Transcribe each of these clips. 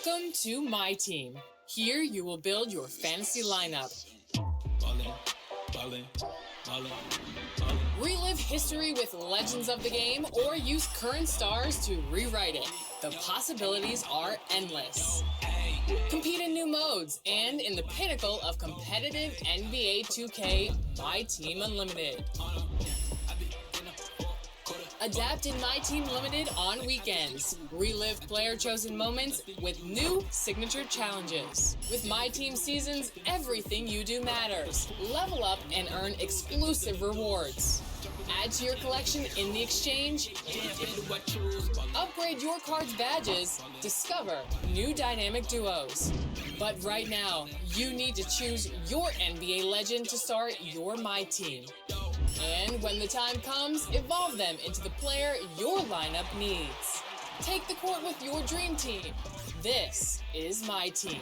Welcome to My Team. Here you will build your fantasy lineup. Relive history with legends of the game or use current stars to rewrite it. The possibilities are endless. Compete in new modes and in the pinnacle of competitive NBA 2K, MyTEAM Unlimited. Adapt in MyTEAM Limited on weekends. Relive player-chosen moments with new signature challenges. With MyTEAM Seasons, everything you do matters. Level up and earn exclusive rewards. Add to your collection in the exchange. Upgrade your card's badges. Discover new dynamic duos. But right now, you need to choose your NBA legend to start your MyTEAM. And when the time comes, evolve them into the player your lineup needs. Take the court with your dream team. This is MyTEAM.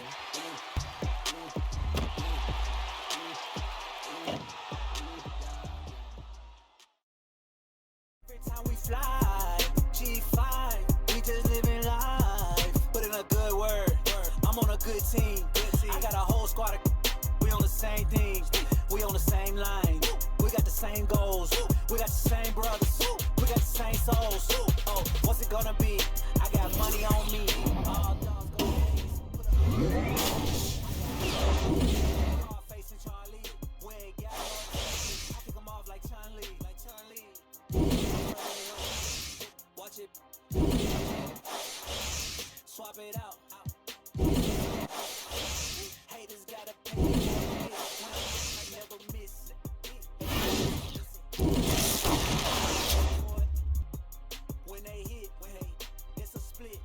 Every time we fly, G5, we just living life. Put in a good word, I'm on a good team. I got a whole squad of we on the same thing. We on the same line. We got the same goals. We got the same brothers. We got the same souls. Oh, what's it gonna be? I got money on me. All dogs go facing Charlie. We ain't got I kick them off like Chun-Li. Watch it. Swap it out. Haters gotta pay. I never miss it. When they hit, it's a split.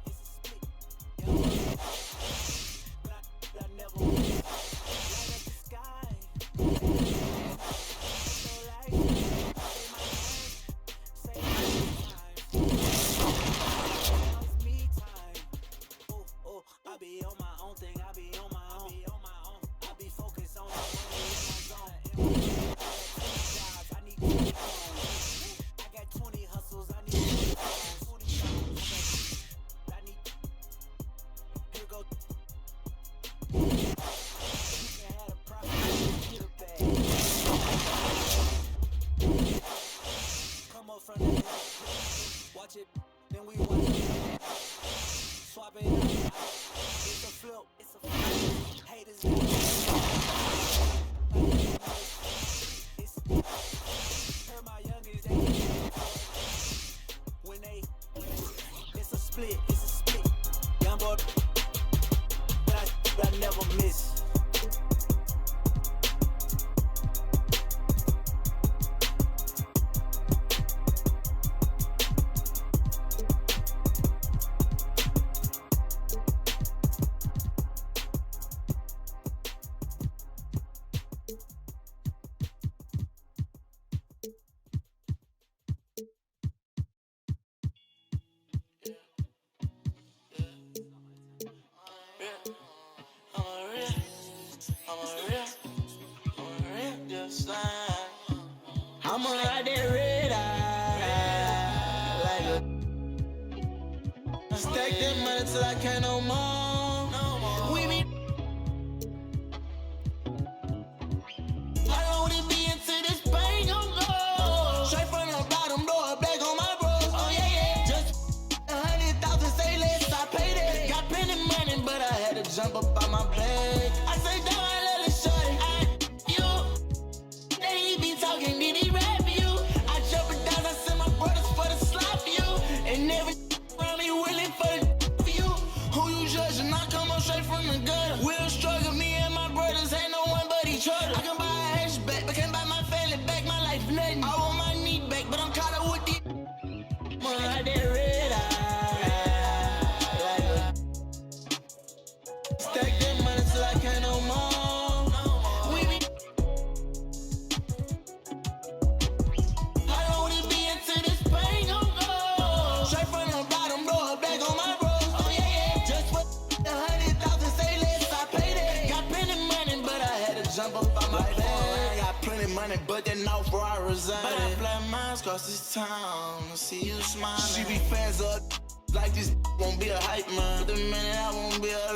But I never miss. Light up the sky. So like, say my name. It's me time. Oh, I be on my own thing. I be on my own. I be focused on my money in my zone. Jobs, I need 20 phones. I got 20 hustles. I need 20 phones. I need. Here go. You can have a profit. Get a bag. Come up from the left. Watch it. Then we watch it. Swap it out. It's a flip. Haters. Heard my youngest. When they. It's a split. Young boy. But I never miss. I'ma ride that red eye like a stack that money till I can't no more. We be I don't wanna be into this pain, no. Straight from the bottom, blow it back on my bro. Oh yeah. Just 100,000, say less, I paid it. Got plenty money, but I had to jump up on my bag. I say down, I let it shorty. They be talking, did he rap you? I jump it down, I send my brothers for the slap you. And every around me willing for the you. Who you judging? I come up straight from the gutter. We'll struggle, me and my brothers ain't no one but each other. I can buy a hatchback, but can't buy my family back. My life nothing. I want my knee back, but I'm caught up with the I'ma ride that red eye like a stack that money till I can't no more. But then off where I reside. But I fly miles across this town to see you smiling. She be fans of like this won't be a hype man. But the minute I won't be a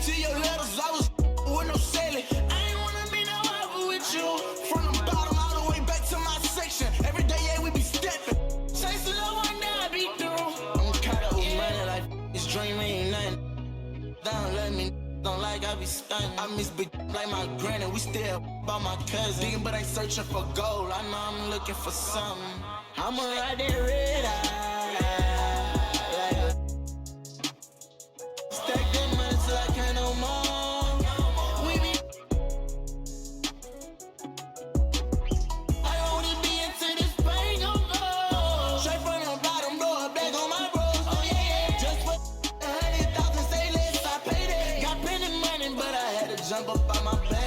to your letters, I was with no sailing. I ain't wanna be no rival with you. From the bottom all the way back to my section. Every day, yeah, we be stepping. Chasing the one that I be through. I'm caught up with money like this dream ain't nothing. Don't let me, don't like I be stunning. I miss bitch like my granny, we still by my cousin. Digging but ain't searching for gold, I know I'm looking for something. I'ma ride that red eye. Stack that money till I can't no more. We be I only be into this pain no more. Straight from the bottom, blow a bag on my bros. Oh yeah, yeah. Just for 100,000, say less, I paid it. Got plenty money, but I had to jump up out my bag.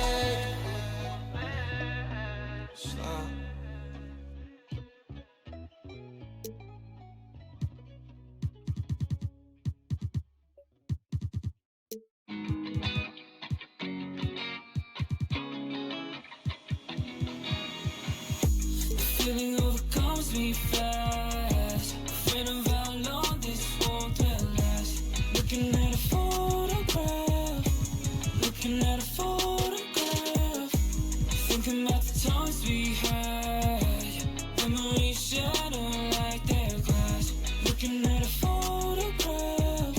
Feeling overcomes me fast. Afraid of how long this won't last. Looking at a photograph. Looking at a photograph. Thinking about the times we had. Memories shatter like their glass. Looking at a photograph.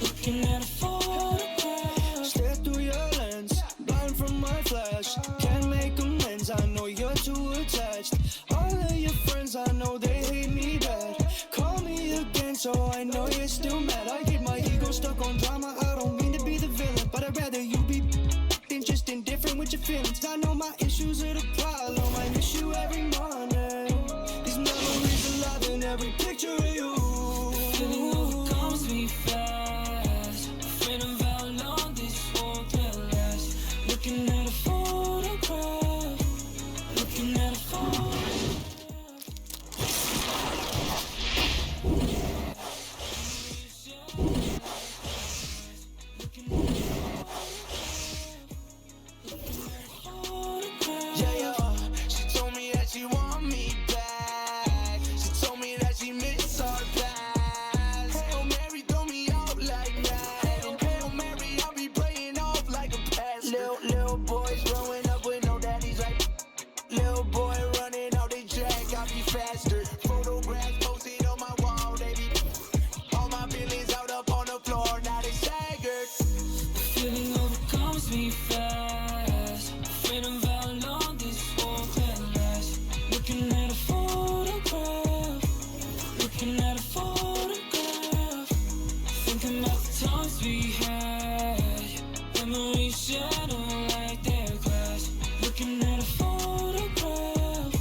Looking at a photograph. Stare through your lens, blind from my flash. Can't make amends, I know you're too attached. All of your friends, I know they hate me bad. Call me again, so I know you're still mad. I get my ego stuck on drama, I don't mean to be the villain, but I'd rather you be than just indifferent with your feelings. I know my issues are the problem, I miss you every morning. These memories alive in every picture of you. Feeling overcomes me fast. Afraid of how long this won't last. Looking at a photograph. Looking at a photograph. Yeah, yeah. She told me that she want me back. She told me that she miss her past. Hail Mary, throw me out like that. Hail Mary, I'll be praying off like a pass. Little boys growing up with no daddies like. Little boy running out they drag, I'll be faster. Photographs posted on my wall, they be. All my feelings out up on the floor, now they staggered. Feeling overcomes me fast. Afraid of how long this won't last. Looking at a photograph. Looking at a photograph. Thinking about the times we had. Memories shatter like their glass. Looking at a photograph.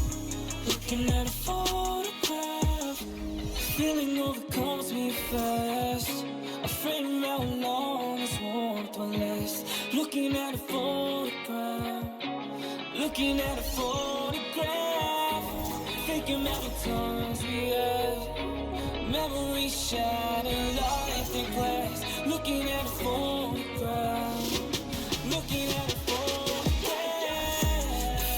Looking at a photograph. Feeling overcomes me fast. Afraid of how long this won't last. Looking at a photograph. Looking at a photograph. Thinking about the times we had. Memories shattered like the glass. Looking at a photograph. Looking at a photograph.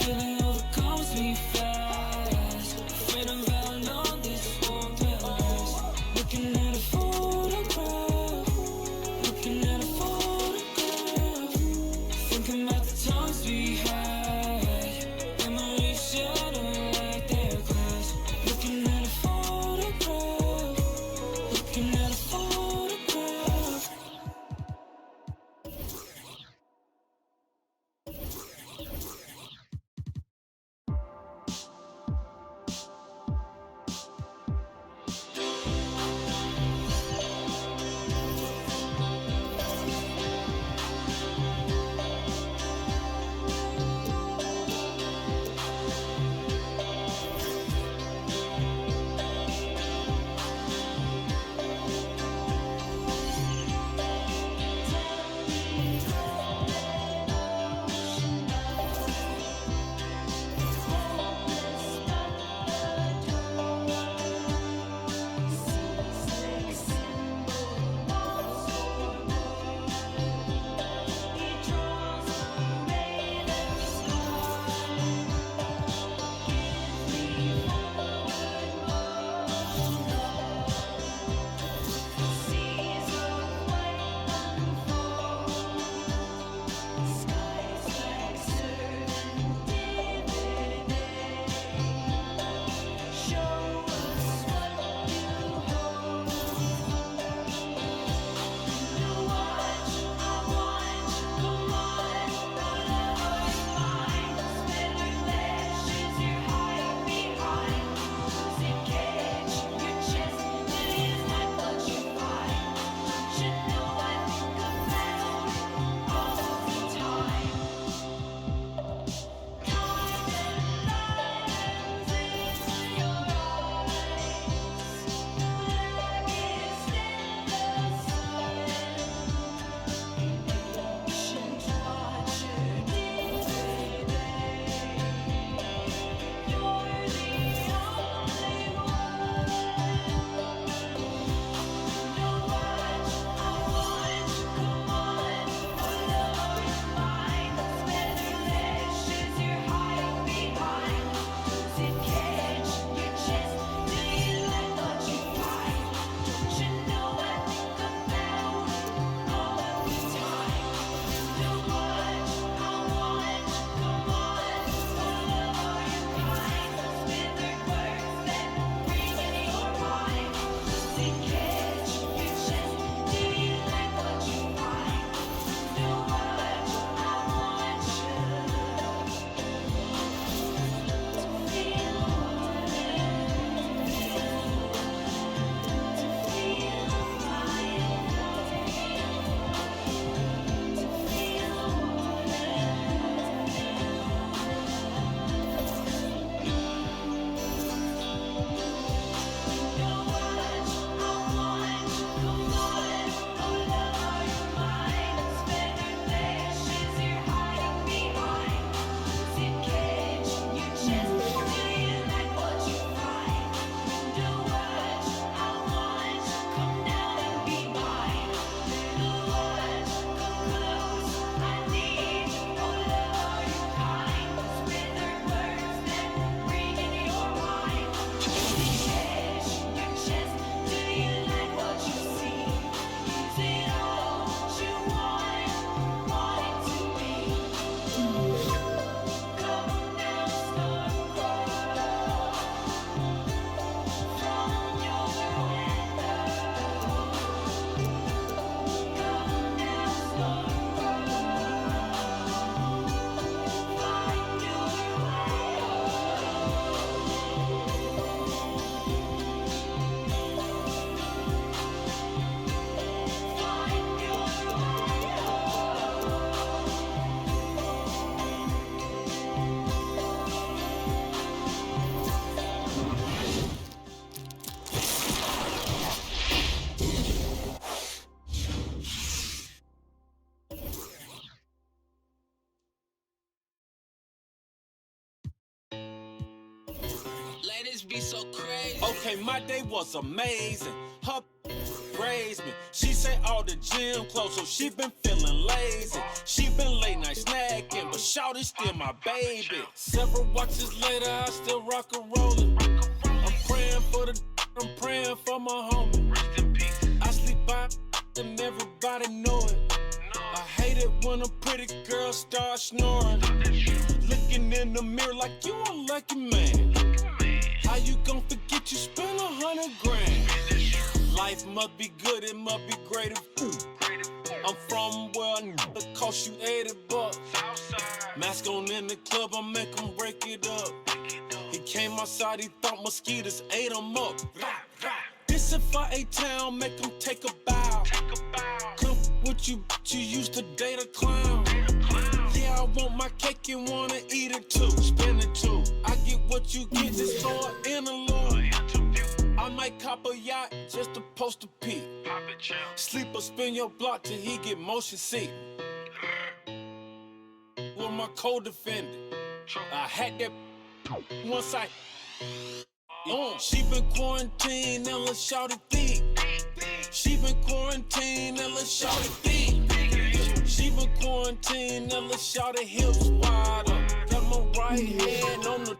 Feeling overcomes me fast. Afraid of how long this won't last. Looking at a photograph. Looking at a photograph. Thinking about the times we had. Memories shatter like their glass. Looking at a photograph. Looking at a photograph. bitch be so crazy. Okay, my day was amazing. Her raised me. She say all the gym closed, so she been feeling lazy. She been late night snacking, but shawty's still my baby. Several watches later, I still rock and rollin'. I'm praying for I'm praying for my homie. I sleep by and everybody know it. I hate it when a pretty girl starts snoring. Looking in the mirror like you a lucky man. How you gon' forget you spent 100 grand? Life must be good, it must be great if I'm from where it cost you 80 bucks. Mask on in the club, I make him break it up. He came outside, he thought mosquitoes ate him up. This if I A-Town, make him take a bow. Come with you used to date a clown. Yeah, I want my cake and wanna eat it too. Spin it too. I get what you get, just throw it in a Lord. I might cop a yacht just to post a pic. Sleep or spin your block till he get motion sick. With my co-defendant, I had that once I. She been quarantined and let's shout it thick. She been quarantined and let's shout it thick. She been quarantined and let's shout it hips wider. Got my right hand on the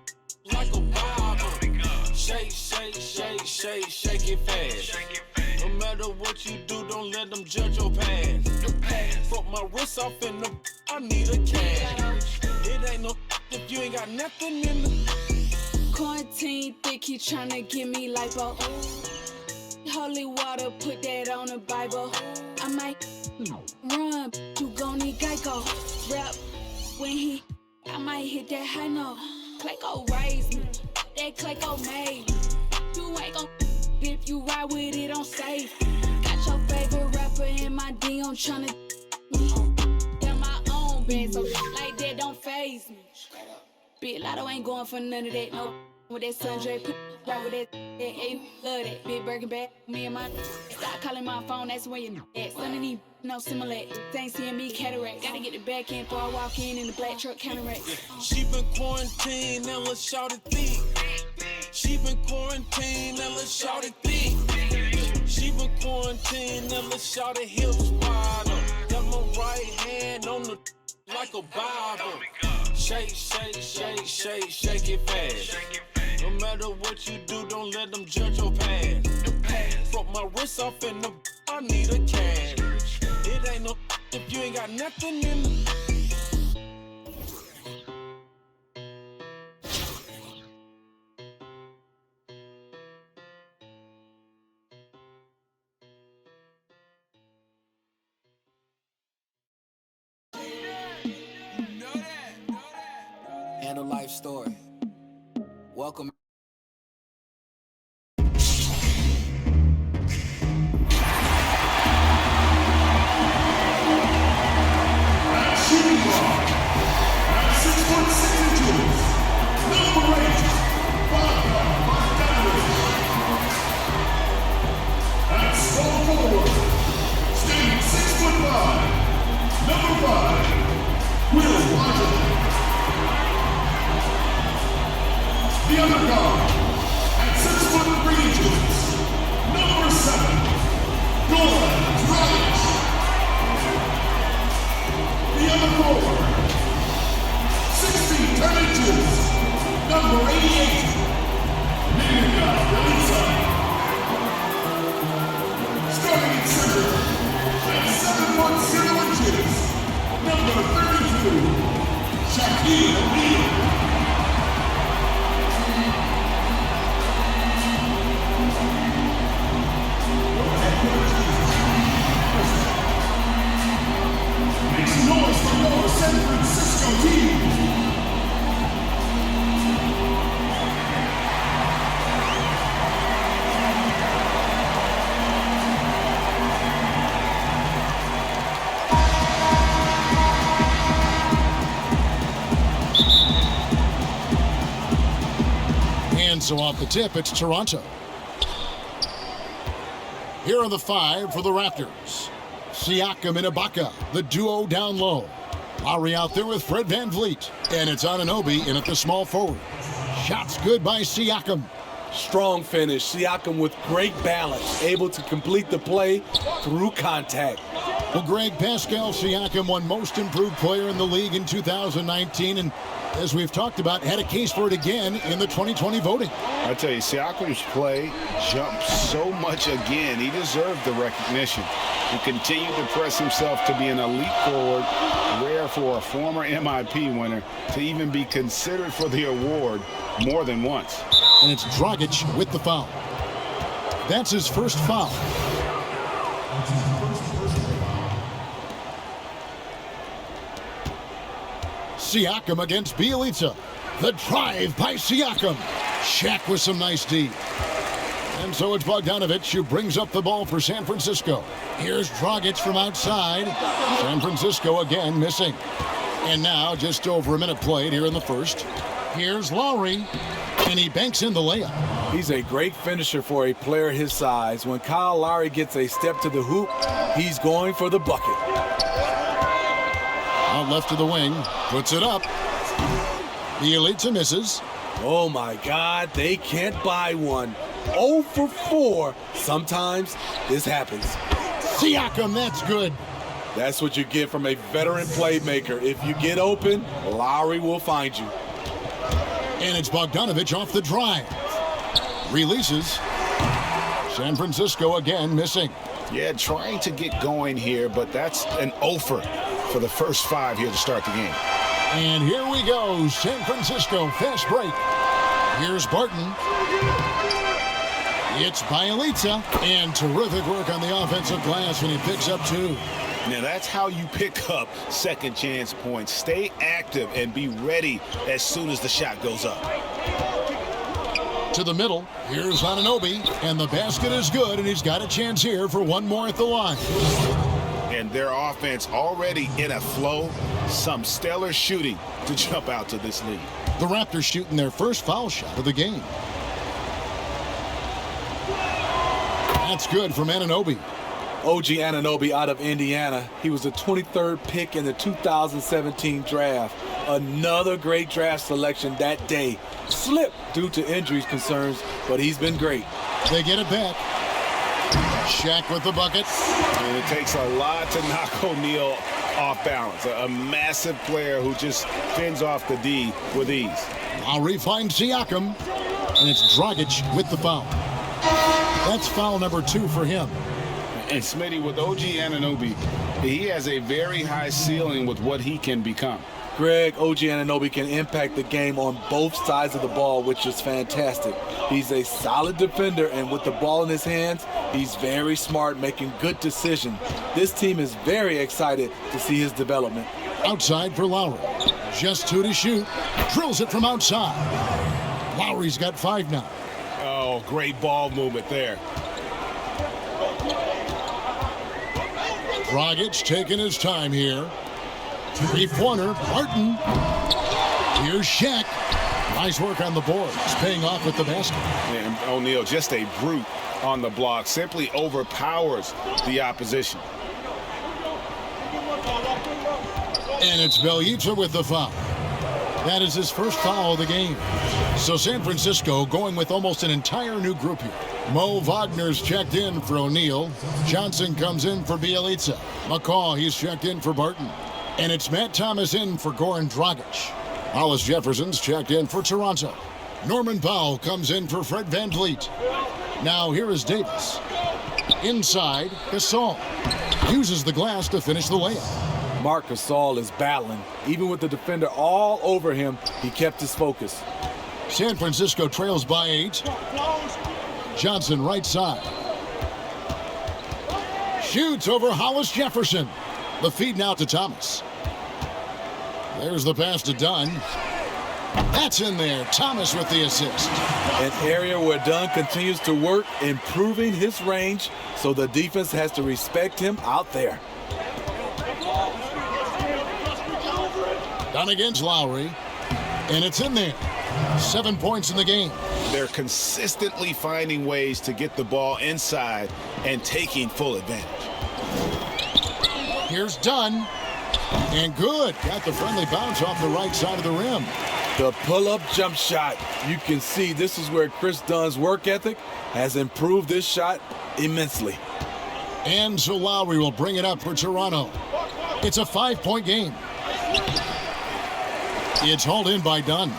like a Bible. Shake, shake, shake, shake, shake it fast. No matter what you do, don't let them judge your past. Fuck my wrist off in the I need a cash. It ain't no if you ain't got nothing in the quarantine thick, he tryna give me lipo. Holy water, put that on the Bible. I might run, you gon' need Geico. Rap when I might hit that high note. Clayco raised me, that Clayco made me. You ain't gon' if you ride with it on safe. Got your favorite rapper in my DM tryna me. Got my own band, so like that don't faze me. Big Lotto ain't going for none of that, no. With that Sundre, put right with that, hey, love that. Big Birkin bag, me and my stop calling my phone, that's when you at. Son of these, no similar. Ain't seeing me cataract. Gotta get the back in before I walk in the black truck counteract. She been quarantined and let's shout it thick. She been quarantined and let's shout it thick. She been quarantined and let's shout it hips wider. Got my right hand on the like a Bible. Shake, shake, shake, shake, shake it fast. No matter what you do, don't let them judge your past. Fuck my wrist off in the I need a cash. It ain't no if you ain't got nothing in the And a life story. Welcome. The underdog at 6'3" inches, number 7, Goran Dragic. The other forward, 6 feet 10 inches, number 88, Minha. Starting in center at 7'0" inches, number 32, Shaquille O'Neal. Make some noise for your San Francisco team. And so off the tip, it's Toronto. Here are the 5 for the Raptors. Siakam and Ibaka, the duo down low. Lowry out there with Fred VanVleet. And it's Anunoby in at the small forward. Shots good by Siakam. Strong finish. Siakam with great balance, able to complete the play through contact. Well, Greg, Pascal Siakam won Most Improved Player in the league in 2019, and as we've talked about, had a case for it again in the 2020 voting. I tell you, Siakam's play jumped so much again. He deserved the recognition. He continued to press himself to be an elite forward, rare for a former MIP winner to even be considered for the award more than once. And it's Dragic with the foul. That's his first foul. Siakam against Bjelica. The drive by Siakam. Shaq with some nice D. And so it's Bogdanovic who brings up the ball for San Francisco. Here's Dragic from outside. San Francisco again missing. And now just over a minute played here in the first. Here's Lowry, and he banks in the layup. He's a great finisher for a player his size. When Kyle Lowry gets a step to the hoop, he's going for the bucket. Out left to the wing, puts it up. Bjelica misses. Oh my God, they can't buy one. 0 for 4. Sometimes this happens. Siakam, that's good. That's what you get from a veteran playmaker. If you get open, Lowry will find you. And it's Bogdanovic off the drive. Releases. San Francisco again missing. Yeah, trying to get going here, but that's an offer for the first 5 here to start the game. And here we go, San Francisco fast break. Here's Barton. It's Bjelica, and terrific work on the offensive glass when he picks up 2. Now that's how you pick up second chance points. Stay active and be ready as soon as the shot goes up. To the middle, here's Anunoby, and the basket is good, and he's got a chance here for one more at the line. And their offense already in a flow. Some stellar shooting to jump out to this lead. The Raptors shooting their first foul shot of the game. That's good from Anunoby. OG Anunoby out of Indiana. He was the 23rd pick in the 2017 draft. Another great draft selection that day. Slipped due to injuries concerns, but he's been great. They get it back. Shaq with the bucket. And it takes a lot to knock O'Neal off balance. A massive player who just fends off the D with ease. Lowry finds Siakam, and it's Dragic with the foul. That's foul number 2 for him. And Smitty, with OG Anunoby, he has a very high ceiling with what he can become. Greg, OG Anunoby can impact the game on both sides of the ball, which is fantastic. He's a solid defender, and with the ball in his hands, he's very smart, making good decisions. This team is very excited to see his development. Outside for Lowry. Just 2 to shoot. Drills it from outside. Lowry's got 5 now. Oh, great ball movement there. Dragic taking his time here. 3-pointer, Barton. Here's Shaq. Nice work on the boards, paying off with the basket. And O'Neal, just a brute on the block, simply overpowers the opposition. And it's Bjelica with the foul. That is his first foul of the game. So San Francisco going with almost an entire new group here. Mo Wagner's checked in for O'Neal. Johnson comes in for Bjelica. McCaw, he's checked in for Barton. And it's Matt Thomas in for Goran Dragic. Hollis Jefferson's checked in for Toronto. Norman Powell comes in for Fred VanVleet. Now here is Davis. Inside, Gasol. Uses the glass to finish the layup. Marc Gasol is battling. Even with the defender all over him, he kept his focus. San Francisco trails by 8. Johnson right side. Shoots over Hollis Jefferson. The feed now to Thomas. There's the pass to Dunn. That's in there. Thomas with the assist. An area where Dunn continues to work, improving his range, so the defense has to respect him out there. Dunn against Lowry. And it's in there. 7 points in the game. They're consistently finding ways to get the ball inside and taking full advantage. Here's Dunn. And good. Got the friendly bounce off the right side of the rim. The pull-up jump shot. You can see this is where Chris Dunn's work ethic has improved this shot immensely. And so Lowry will bring it up for Toronto. It's a 5-point game. It's hauled in by Dunn.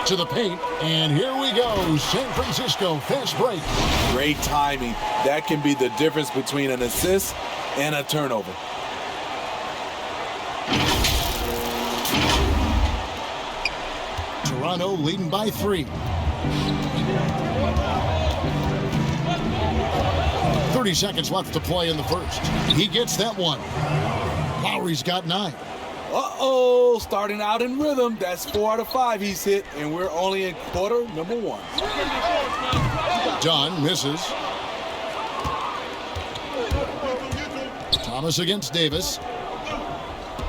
To the paint, and here we go. San Francisco fast break. Great timing. That can be the difference between an assist and a turnover. Toronto leading by 3. 30 seconds left to play in the first. He gets that one. Lowry's got 9. Uh-oh, starting out in rhythm. That's 4 out of 5 he's hit, and we're only in quarter number 1. Dunn misses. Thomas against Davis.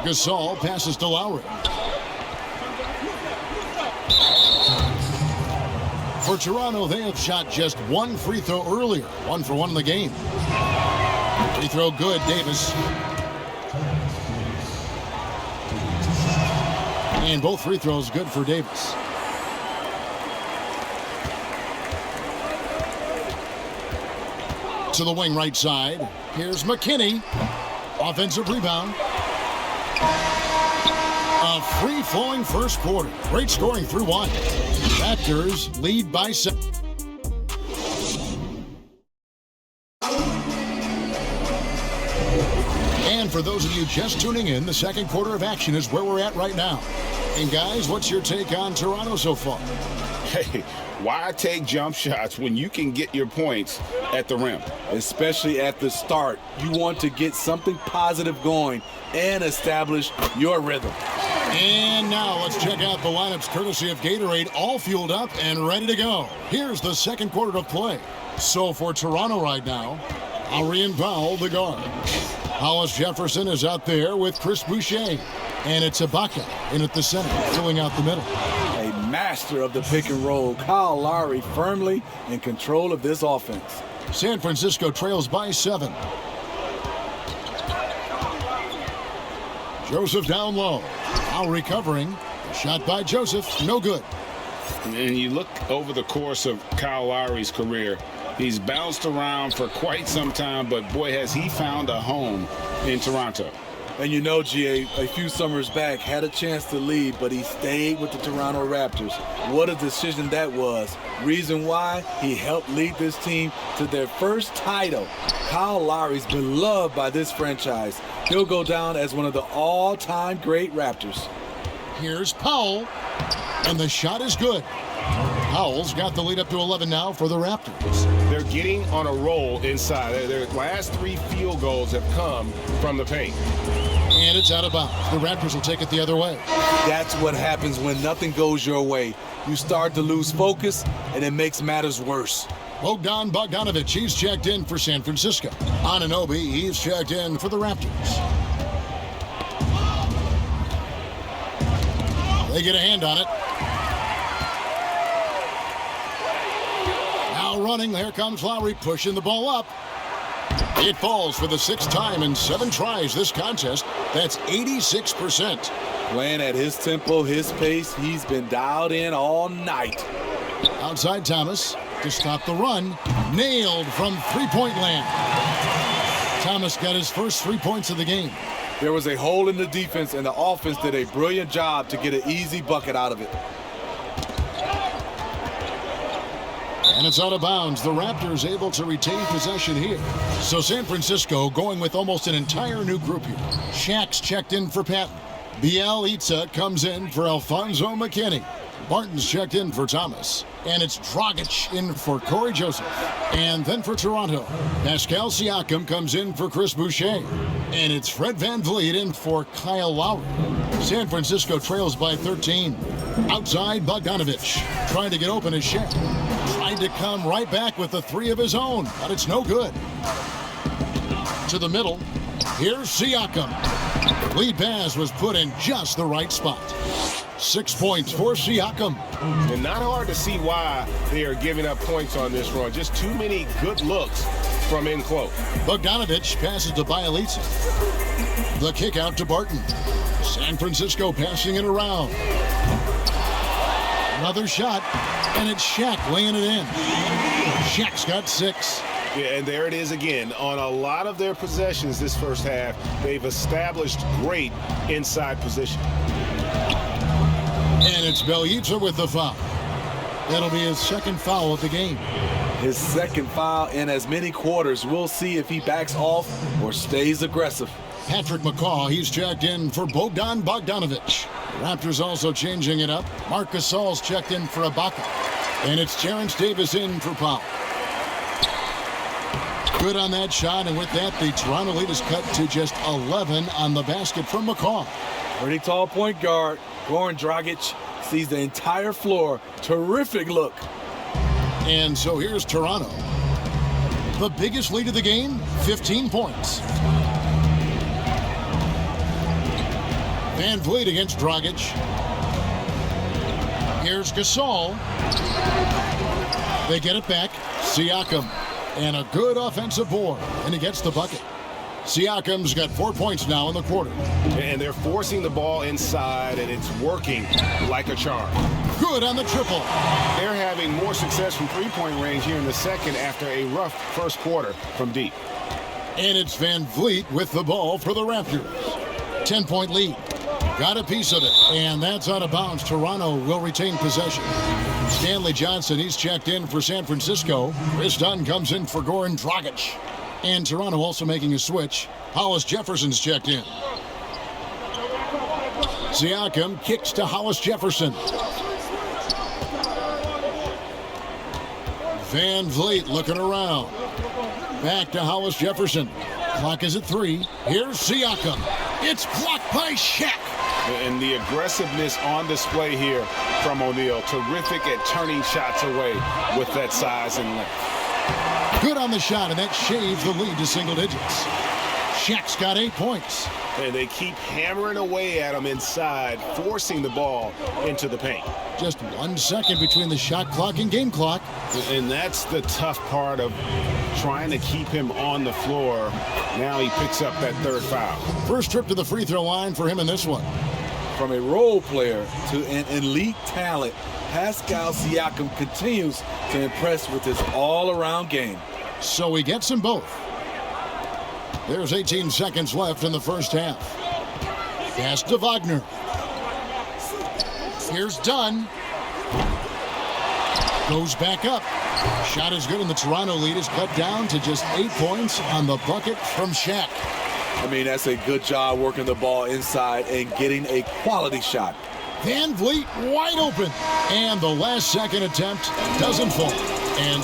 Gasol passes to Lowry. For Toronto, they have shot just 1 free throw earlier. 1 for 1 in the game. Free throw good, Davis. And both free throws good for Davis. To the wing right side. Here's McKinney. Offensive rebound. A free-flowing first quarter. Great scoring through 1. Raptors lead by 7. And for those of you just tuning in, the second quarter of action is where we're at right now. And guys, what's your take on Toronto so far? Hey, why take jump shots when you can get your points at the rim? Especially at the start. You want to get something positive going and establish your rhythm. And now let's check out the lineups courtesy of Gatorade, all fueled up and ready to go. Here's the second quarter of play. So for Toronto right now, Lowry and Powell, the guard. Hollis Jefferson is out there with Chris Boucher. And it's Ibaka in at the center, filling out the middle. A master of the pick and roll. Kyle Lowry firmly in control of this offense. San Francisco trails by 7. Joseph down low. Now recovering. Shot by Joseph. No good. And you look over the course of Kyle Lowry's career, he's bounced around for quite some time, but boy, has he found a home in Toronto. And you know, GA, a few summers back, had a chance to leave, but he stayed with the Toronto Raptors. What a decision that was. Reason why? He helped lead this team to their first title. Kyle Lowry's been loved by this franchise. He'll go down as one of the all-time great Raptors. Here's Powell, and the shot is good. Powell's got the lead up to 11 now for the Raptors. They're getting on a roll inside. Their last 3 field goals have come from the paint. And it's out of bounds. The Raptors will take it the other way. That's what happens when nothing goes your way. You start to lose focus, and it makes matters worse. Bogdan Bogdanovic, he's checked in for San Francisco. Anunoby, he's checked in for the Raptors. They get a hand on it. Now running, there comes Lowry pushing the ball up. It falls for the 6th time in 7 tries this contest. That's 86%. Playing at his tempo, his pace, he's been dialed in all night. Outside Thomas to stop the run. Nailed from three-point land. Thomas got his first 3 points of the game. There was a hole in the defense, and the offense did a brilliant job to get an easy bucket out of it. And it's out of bounds. The Raptors able to retain possession here. So San Francisco going with almost an entire new group here. Shaq's checked in for Patton. Bielitsa comes in for Alfonso McKinney. Barton's checked in for Thomas. And it's Dragic in for Corey Joseph. And then for Toronto, Pascal Siakam comes in for Chris Boucher. And it's Fred VanVleet in for Kyle Lowry. San Francisco trails by 13. Outside Bogdanovic, trying to get open his Shaq. Trying to come right back with a 3 of his own, but it's no good. To the middle, here's Siakam. Lead pass was put in just the right spot. 6 points for Siakam. And not hard to see why they are giving up points on this run. Just too many good looks from in close. Bogdanovic passes to Bielitsa. The kick out to Barton. San Francisco passing it around. Another shot, and it's Shaq laying it in. Shaq's got 6. Yeah, and there it is again. On a lot of their possessions this first half, they've established great inside position. And it's Bjelica with the foul. That'll be his second foul of the game. His second foul in as many quarters. We'll see if he backs off or stays aggressive. Patrick McCaw, he's checked in for Bogdan Bogdanovic. The Raptors also changing it up. Marc Gasol's checked in for Ibaka. And it's Terrence Davis in for Powell. Good on that shot, and with that, the Toronto lead is cut to just 11 on the basket from McCaw. Pretty tall point guard. Goran Dragic sees the entire floor. Terrific look. And so here's Toronto. The biggest lead of the game, 15 points. Van Vliet against Dragic. Here's Gasol. They get it back. Siakam. And a good offensive board. And he gets the bucket. Siakam's got 4 points now in the quarter. And they're forcing the ball inside, and it's working like a charm. Good on the triple. They're having more success from three-point range here in the second after a rough first quarter from deep. And it's Van Vliet with the ball for the Raptors. 10-point lead. Got a piece of it. And that's out of bounds. Toronto will retain possession. Stanley Johnson, he's checked in for San Francisco. Chris Dunn comes in for Goran Dragic. And Toronto also making a switch. Hollis Jefferson's checked in. Siakam kicks to Hollis Jefferson. Van Vliet looking around. Back to Hollis Jefferson. Clock is at 3. Here's Siakam. It's blocked by Shaq. And the aggressiveness on display here from O'Neal. Terrific at turning shots away with that size and length. Good on the shot, and that shaves the lead to single digits. Shaq's got 8 points. And they keep hammering away at him inside, forcing the ball into the paint. Just 1 second between the shot clock and game clock. And that's the tough part of trying to keep him on the floor. Now he picks up that third foul. First trip to the free throw line for him in this one. From a role player to an elite talent, Pascal Siakam continues to impress with his all-around game. So he gets them both. There's 18 seconds left in the first half. Pass to Wagner. Here's Dunn. Goes back up. Shot is good, and the Toronto lead is cut down to just 8 points on the bucket from Shaq. I mean, that's a good job working the ball inside and getting a quality shot. Van Vliet wide open. And the last second attempt doesn't fall. And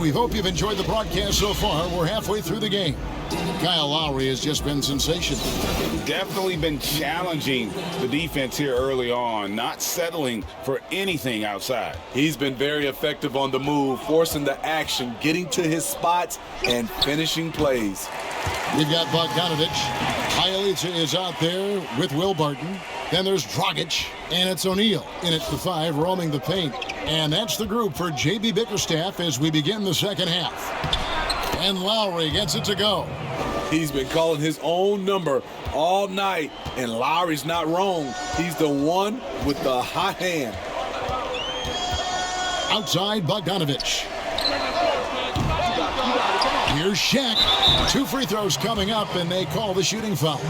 we hope you've enjoyed the broadcast so far. We're halfway through the game. Kyle Lowry has just been sensational. Definitely been challenging the defense here early on, not settling for anything outside. He's been very effective on the move, forcing the action, getting to his spots, and finishing plays. You've got Bogdanovic. Bjelica is out there with Will Barton. Then there's Dragic, and it's O'Neal in at the 5, roaming the paint. And that's the group for J.B. Bickerstaff as we begin the second half. And Lowry gets it to go. He's been calling his own number all night, and Lowry's not wrong. He's the one with the hot hand. Outside, Bogdanovic. Here's Shaq. 2 free throws coming up, and they call the shooting foul.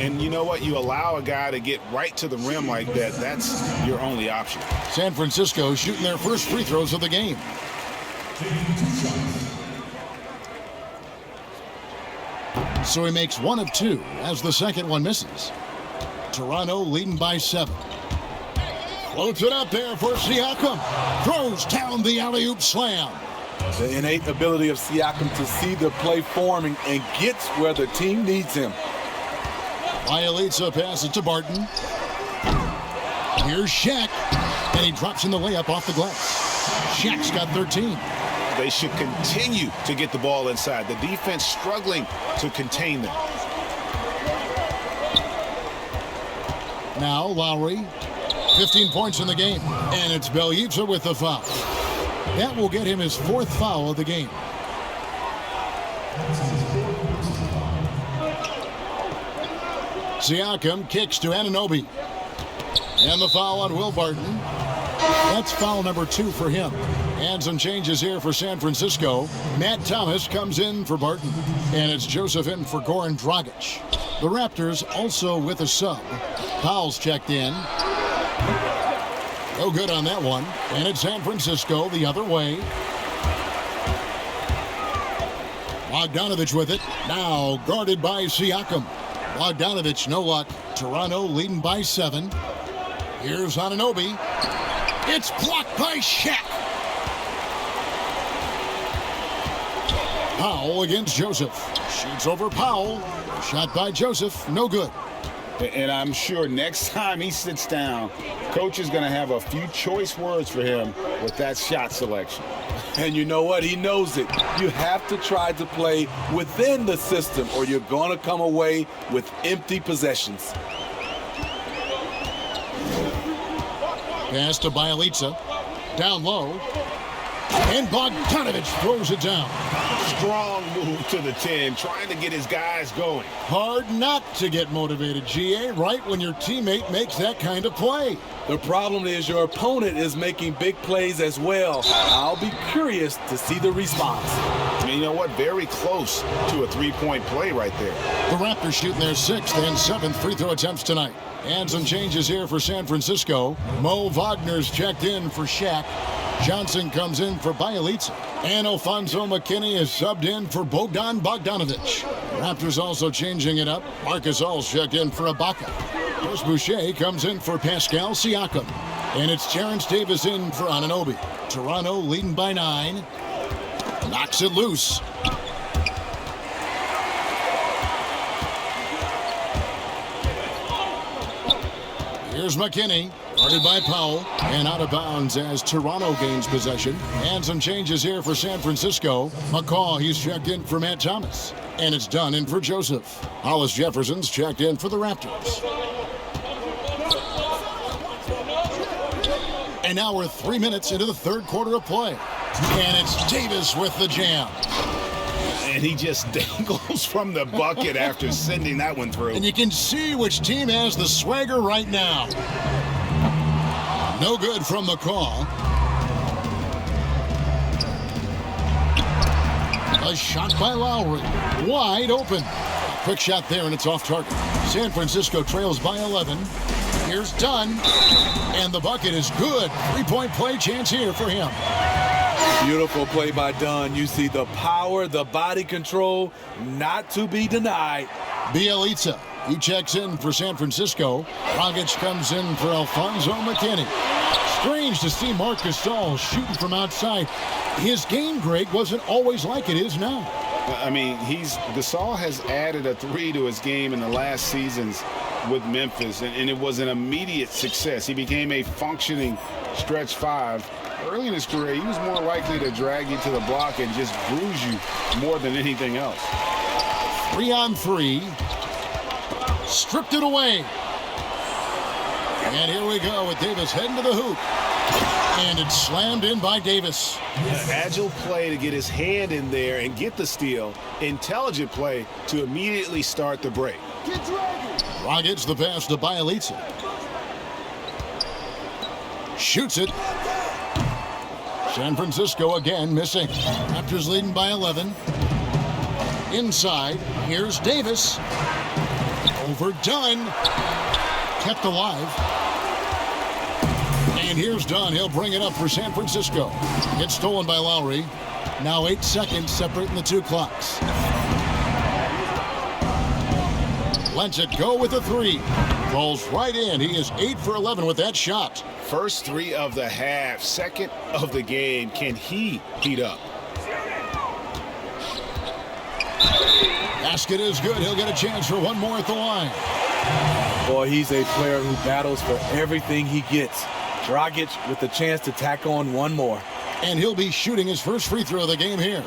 And you know what? You allow a guy to get right to the rim like that, that's your only option. San Francisco shooting their first free throws of the game. So he makes 1 of 2 as the second one misses. Toronto leading by 7. Floats it up there for Siakam. Throws down the alley-oop slam. The innate ability of Siakam to see the play forming and gets where the team needs him. Bielitsa passes to Barton. Here's Shaq, and he drops in the layup off the glass. Shaq's got 13. They should continue to get the ball inside. The defense struggling to contain them. Now Lowry, 15 points in the game, and it's Bielitsa with the foul. That will get him his 4th foul of the game. Siakam kicks to Anunoby. And the foul on Will Barton. That's foul number 2 for him. And some changes here for San Francisco. Matt Thomas comes in for Barton. And it's Joseph in for Goran Dragic. The Raptors also with a sub. Powell's checked in. No good on that one. And it's San Francisco the other way. Bogdanovich with it. Now guarded by Siakam. Bogdanovich, no luck. Toronto leading by 7. Here's Anunoby. It's blocked by Shaq. Powell against Joseph. Shoots over Powell. Shot by Joseph. No good. And I'm sure next time he sits down, coach is going to have a few choice words for him with that shot selection. And you know what? He knows it. You have to try to play within the system or you're going to come away with empty possessions. Pass to Bielitsa. Down low. And Bogdanovich throws it down. Strong move to the 10, trying to get his guys going. Hard not to get motivated, GA, right when your teammate makes that kind of play. The problem is your opponent is making big plays as well. I'll be curious to see the response. And you know what? Very close to a three-point play right there. The Raptors shooting their 6th and 7th free throw attempts tonight. And some changes here for San Francisco. Mo Wagner's checked in for Shaq. Johnson comes in for Bielitsa. And Alfonso McKinney is subbed in for Bogdan Bogdanovich. Raptors also changing it up. Marcus All's checked in for Ibaka. Chris Boucher comes in for Pascal Siakam. And it's Terrence Davis in for Anunoby. Toronto leading by 9. Knocks it loose. Here's McKinney, guarded by Powell, and out of bounds as Toronto gains possession. And some changes here for San Francisco. McCaw, he's checked in for Matt Thomas. And it's done in for Joseph. Hollis Jefferson's checked in for the Raptors. And now we're 3 minutes into the 3rd quarter of play. And it's Davis with the jam. And he just dangles from the bucket after sending that one through. And you can see which team has the swagger right now. No good from McCaw. A shot by Lowry. Wide open. Quick shot there, and it's off target. San Francisco trails by 11. Here's Dunn. And the bucket is good. 3-point play chance here for him. Beautiful play by Dunn. You see the power, the body control, not to be denied. Bielitsa, he checks in for San Francisco. Dragic comes in for Alfonso McKinney. Strange to see Marc Gasol shooting from outside. His game, Greg, wasn't always like it is now. I mean, Gasol has added a 3 to his game in the last seasons with Memphis, and it was an immediate success. He became a functioning stretch 5. Early in his career, he was more likely to drag you to the block and just bruise you more than anything else. 3-on-3. Stripped it away. And here we go with Davis heading to the hoop. And it's slammed in by Davis. Agile play to get his hand in there and get the steal. Intelligent play to immediately start the break. Dragic the pass to Bielitsa. Shoots it. San Francisco again missing. Raptors leading by 11. Inside, here's Davis. Overdone. Kept alive. And here's Dunn. He'll bring it up for San Francisco. Gets stolen by Lowry. Now 8 seconds separating the 2 clocks. Lets it go with a 3. Falls right in. He is 8 for 11 with that shot. First 3 of the half, second of the game. Can he heat up? Basket is good. He'll get a chance for one more at the line. Boy, he's a player who battles for everything he gets. Dragic with the chance to tack on one more. And he'll be shooting his first free throw of the game here.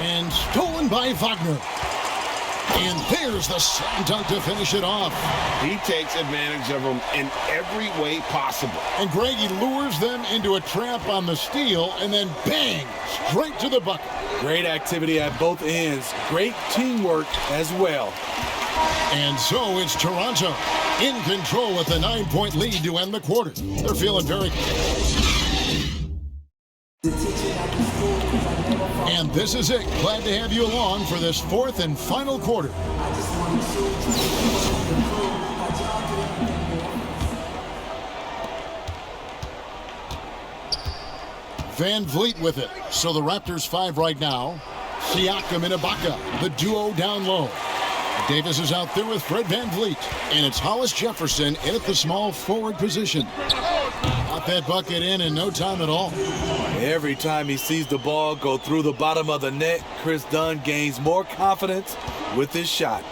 And stolen by Wagner. And there's the slam dunk to finish it off. He takes advantage of them in every way possible. And Greg, he lures them into a trap on the steal, and then bang, straight to the bucket. Great activity at both ends. Great teamwork as well. And so it's Toronto in control with a 9-point lead to end the quarter. They're feeling very... And this is it. Glad to have you along for this fourth and final quarter. Van Vliet with it. So the Raptors 5 right now. Siakam and Ibaka, the duo down low. Davis is out there with Fred Van Vliet. And it's Hollis Jefferson in at the small forward position. Got that bucket in no time at all. Every time he sees the ball go through the bottom of the net, Chris Dunn gains more confidence with his shot.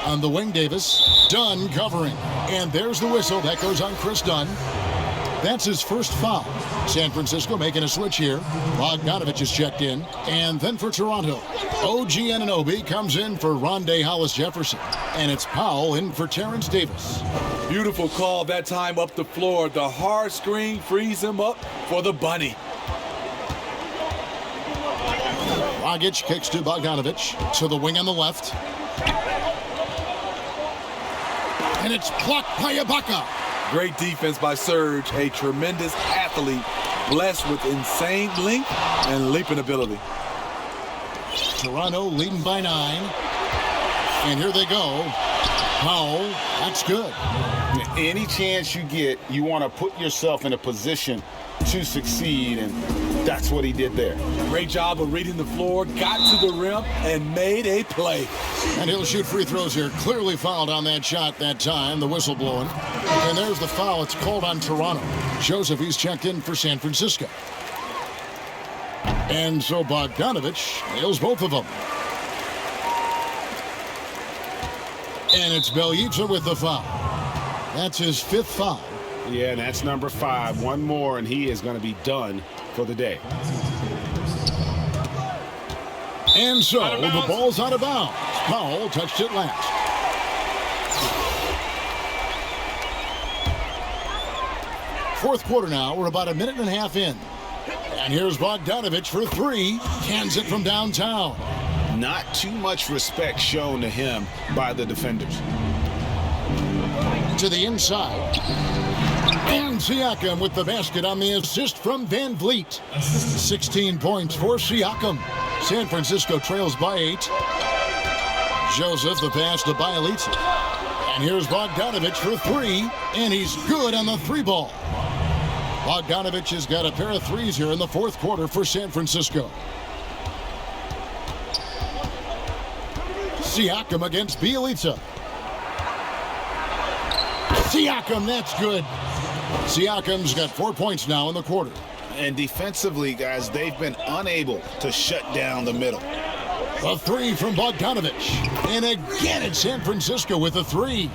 On the wing, Davis. Dunn covering. And there's the whistle. That goes on Chris Dunn. That's his first foul. San Francisco making a switch here. Bogdanovich is checked in. And then for Toronto, OG Anunoby comes in for Rondé Hollis-Jefferson. And it's Powell in for Terrence Davis. Beautiful call that time up the floor. The hard screen frees him up for the bunny. Dragic kicks to Bogdanovich. To the wing on the left. And it's blocked by Ibaka. Great defense by Serge, a tremendous athlete, blessed with insane length and leaping ability. Toronto leading by 9. And here they go. Powell, that's good. Any chance you get, you want to put yourself in a position to succeed, and that's what he did there. Great job of reading the floor, got to the rim, and made a play. And he'll shoot free throws here. Clearly fouled on that shot that time, the whistle blowing. And there's the foul. It's called on Toronto. Joseph, he's checked in for San Francisco. And so Bogdanovich nails both of them. And it's Bjelica with the foul. That's his 5th foul. Yeah, and that's number 5. One more, and he is going to be done for the day. And so the ball's out of bounds. Powell touched it last. Fourth quarter now. We're about a minute and a half in. And here's Bogdanovich for 3. Cans it from downtown. Not too much respect shown to him by the defenders. To the inside. And Siakam with the basket on the assist from Van Vliet. 16 points for Siakam. San Francisco trails by 8. Joseph, the pass to Bjelica. And here's Bogdanovich for 3. And he's good on the 3-ball. Bogdanovich has got a pair of 3s here in the fourth quarter for San Francisco. Siakam against Bjelica. Siakam, that's good. Siakam's got 4 points now in the quarter. And defensively, guys, they've been unable to shut down the middle. A 3 from Bogdanovich. And again it's San Francisco with a 3.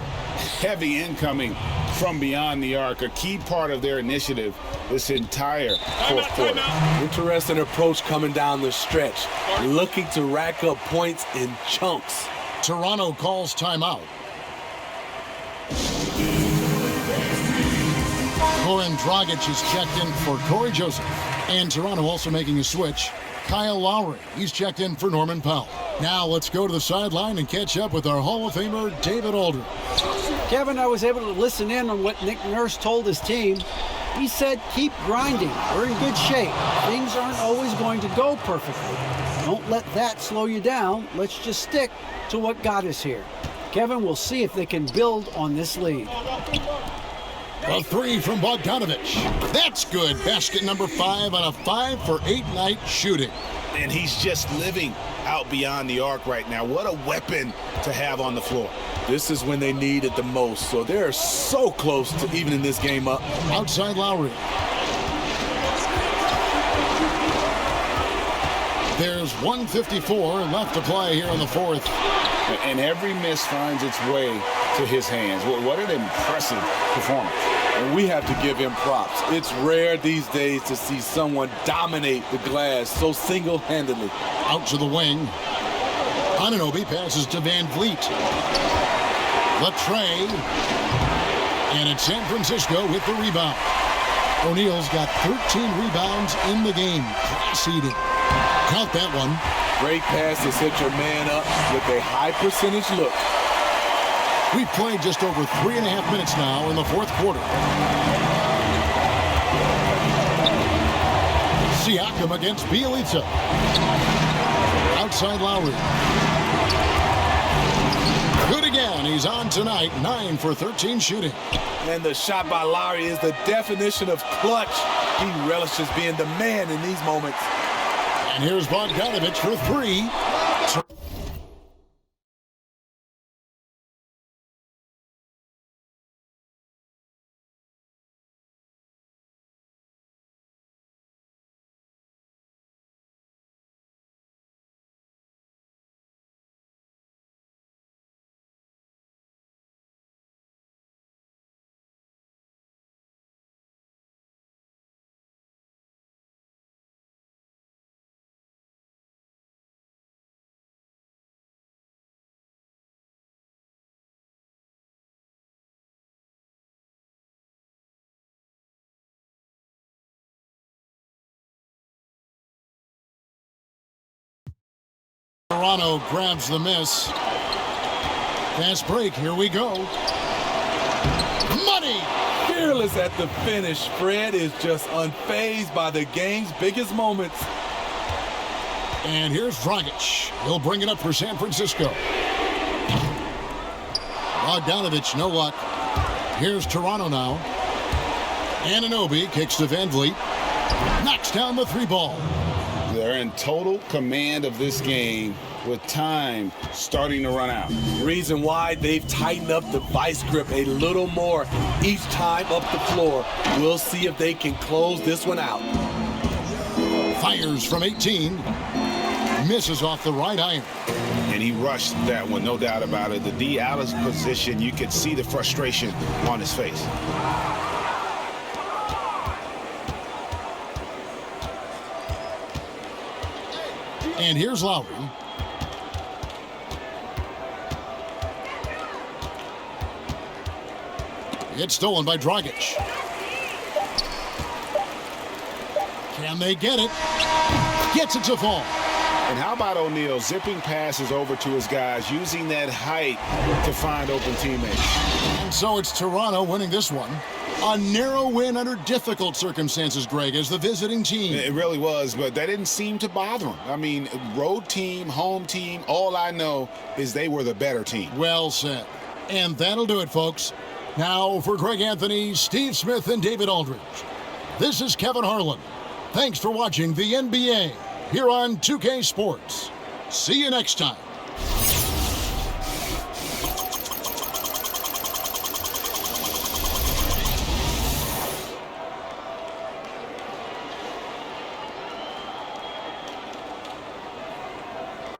Heavy incoming from beyond the arc, a key part of their initiative this entire fourth quarter. Interesting approach coming down the stretch, looking to rack up points in chunks. Toronto calls timeout. Goran Dragic is checked in for Corey Joseph. And Toronto also making a switch. Kyle Lowry, he's checked in for Norman Powell. Now let's go to the sideline and catch up with our Hall of Famer, David Aldridge. Kevin, I was able to listen in on what Nick Nurse told his team. He said, keep grinding. We're in good shape. Things aren't always going to go perfectly. Don't let that slow you down. Let's just stick to what got us here. Kevin will see if they can build on this lead. A three from Bogdanovich. That's good. Basket number 5 on a 5 for 8 night shooting. And he's just living out beyond the arc right now. What a weapon to have on the floor. This is when they need it the most, so they're so close to evening this game up. Outside Lowry. There's 1:54 left to play here in the fourth. And every miss finds its way to his hands. What an impressive performance. And we have to give him props. It's rare these days to see someone dominate the glass so single-handedly. Out to the wing. Anunoby passes to Van Vliet. Latre. And it's San Francisco with the rebound. O'Neal's got 13 rebounds in the game. Class eating. Count that one. Great pass to set your man up with a high percentage look. We've played just over 3.5 minutes now in the fourth quarter. Siakam against Bielitsa. Outside Lowry. Good again. He's on tonight. 9 for 13 shooting. And the shot by Lowry is the definition of clutch. He relishes being the man in these moments. And here's Bogdanovich for 3. Toronto grabs the miss. Fast break, here we go. Money! Fearless at the finish. Fred is just unfazed by the game's biggest moments. And here's Dragic. He'll bring it up for San Francisco. Bogdanovich, no luck. Here's Toronto now. Anunoby kicks to Van Vliet. Knocks down the 3 ball. They're in total command of this game with time starting to run out. Reason why they've tightened up the vice grip a little more each time up the floor. We'll see if they can close this one out. Fires from 18. Misses off the right iron. And he rushed that one, no doubt about it. The D out of position, you could see the frustration on his face. And here's Lowry. It's stolen by Dragic. Can they get it? Gets it to fall. And how about O'Neal zipping passes over to his guys, using that height to find open teammates. And so it's Toronto winning this one. A narrow win under difficult circumstances, Greg, as the visiting team. It really was, but that didn't seem to bother them. I mean, road team, home team, all I know is they were the better team. Well said. And that'll do it, folks. Now for Greg Anthony, Steve Smith, and David Aldridge, this is Kevin Harlan. Thanks for watching the NBA here on 2K Sports. See you next time.